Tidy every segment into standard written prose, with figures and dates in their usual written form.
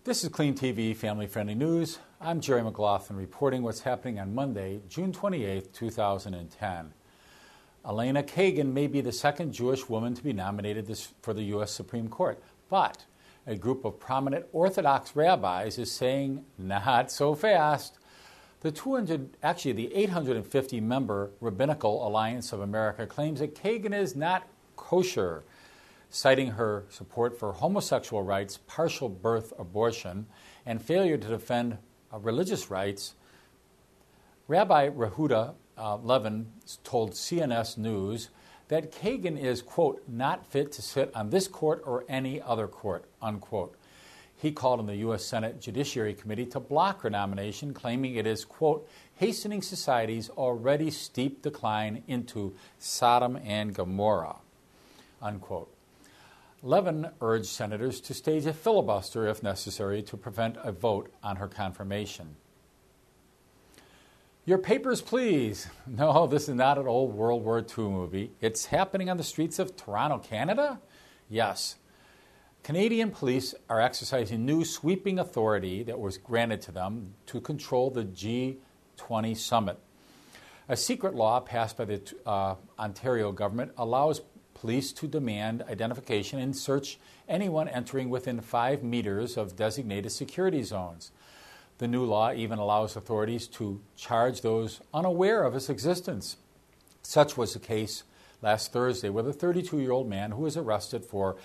This is CleanTV Family-Friendly News. I'm Jerry McLaughlin reporting what's happening on Monday, June 28, 2010. Elena Kagan may be the second Jewish woman to be nominated for the U.S. Supreme Court, but a group of prominent Orthodox rabbis is saying, not so fast. The 850-member Rabbinical Alliance of America claims that Kagan is not kosher, citing her support for homosexual rights, partial birth abortion, and failure to defend religious rights. Rabbi Yehuda Levin told CNS News that Kagan is, quote, not fit to sit on this court or any other court, unquote. He called on the U.S. Senate Judiciary Committee to block her nomination, claiming it is, quote, hastening society's already steep decline into Sodom and Gomorrah, unquote. Levin urged senators to stage a filibuster if necessary to prevent a vote on her confirmation. Your papers, please. No, this is not an old World War II movie. It's happening on the streets of Toronto, Canada? Yes. Canadian police are exercising new sweeping authority that was granted to them to control the G20 Summit. A secret law passed by the Ontario government allows police to demand identification and search anyone entering within 5 meters of designated security zones. The new law even allows authorities to charge those unaware of its existence. Such was the case last Thursday with a 32-year-old man who was arrested for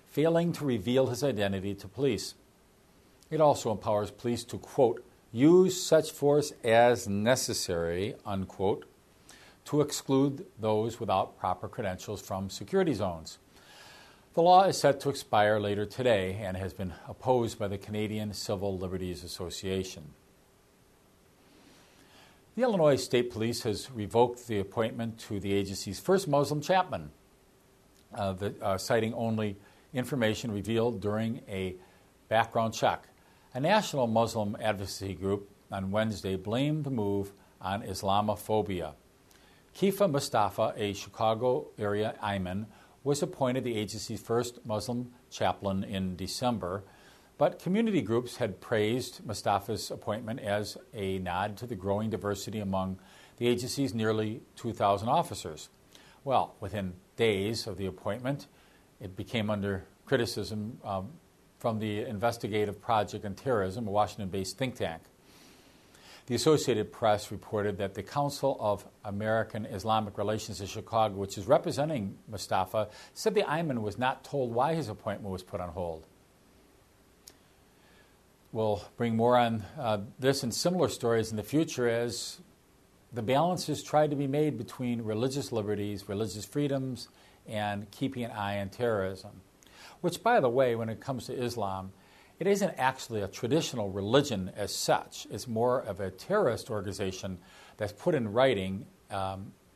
failing to reveal his identity to police. It also empowers police to, quote, use such force as necessary, unquote, to exclude those without proper credentials from security zones. The law is set to expire later today and has been opposed by the Canadian Civil Liberties Association. The Illinois State Police has revoked the appointment to the agency's first Muslim chaplain, citing only information revealed during a background check. A national Muslim advocacy group on Wednesday blamed the move on Islamophobia. Kifa Mustafa, a Chicago area imam, was appointed the agency's first Muslim chaplain in December, but community groups had praised Mustafa's appointment as a nod to the growing diversity among the agency's nearly 2,000 officers. Well, within days of the appointment, it became under criticism from the Investigative Project on Terrorism, a Washington-based think tank. The Associated Press reported that the Council of American Islamic Relations in Chicago, which is representing Mustafa, said the imam was not told why his appointment was put on hold. We'll bring more on this and similar stories in the future as the balance is tried to be made between religious liberties, religious freedoms, and keeping an eye on terrorism. Which, by the way, when it comes to Islam, it isn't actually a traditional religion as such. It's more of a terrorist organization that's put in writing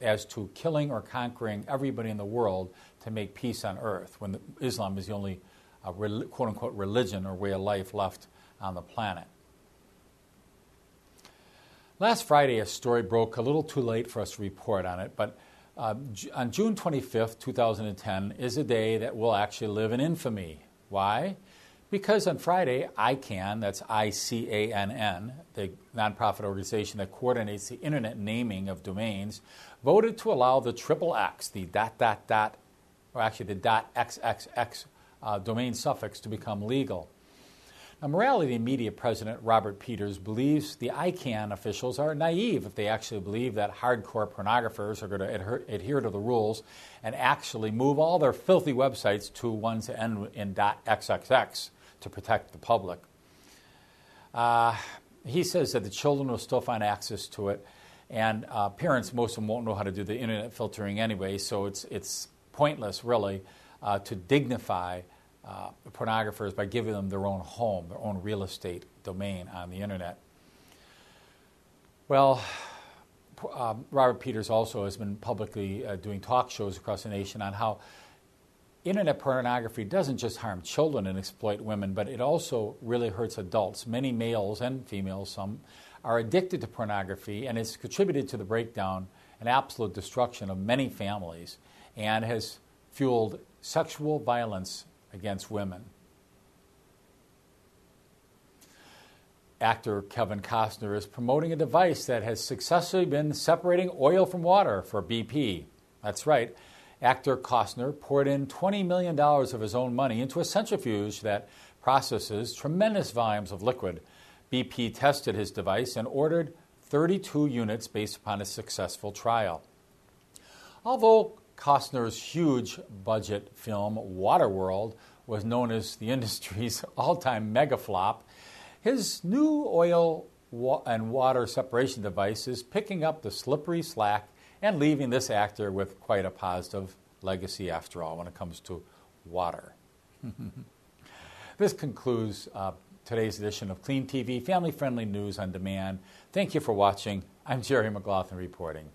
as to killing or conquering everybody in the world to make peace on earth, when Islam is the only quote-unquote religion or way of life left on the planet. Last Friday, a story broke a little too late for us to report on it, but on June 25th, 2010 is a day that will actually live in infamy. Why? Because on Friday, ICANN, that's ICANN, the nonprofit organization that coordinates the internet naming of domains, voted to allow the XXX, the .xxx domain suffix to become legal. Now, Morality Media President Robert Peters believes the ICANN officials are naive if they actually believe that hardcore pornographers are going to adhere to the rules and actually move all their filthy websites to ones that end in .xxx to protect the public. He says that the children will still find access to it, and parents, most of them won't know how to do the internet filtering anyway, so it's pointless, really, to dignify pornographers by giving them their own home, their own real estate domain on the internet. Well, Robert Peters also has been publicly doing talk shows across the nation on how internet pornography doesn't just harm children and exploit women, but it also really hurts adults. Many males and females, some, are addicted to pornography, and it's contributed to the breakdown and absolute destruction of many families and has fueled sexual violence against women. Actor Kevin Costner is promoting a device that has successfully been separating oil from water for BP. That's right. Actor Costner poured in $20 million of his own money into a centrifuge that processes tremendous volumes of liquid. BP tested his device and ordered 32 units based upon a successful trial. Although Costner's huge budget film Waterworld was known as the industry's all-time mega flop, his new oil and water separation device is picking up the slippery slack and leaving this actor with quite a positive legacy after all when it comes to water. This concludes today's edition of CleanTV, family-friendly news on demand. Thank you for watching. I'm Jerry McLaughlin reporting.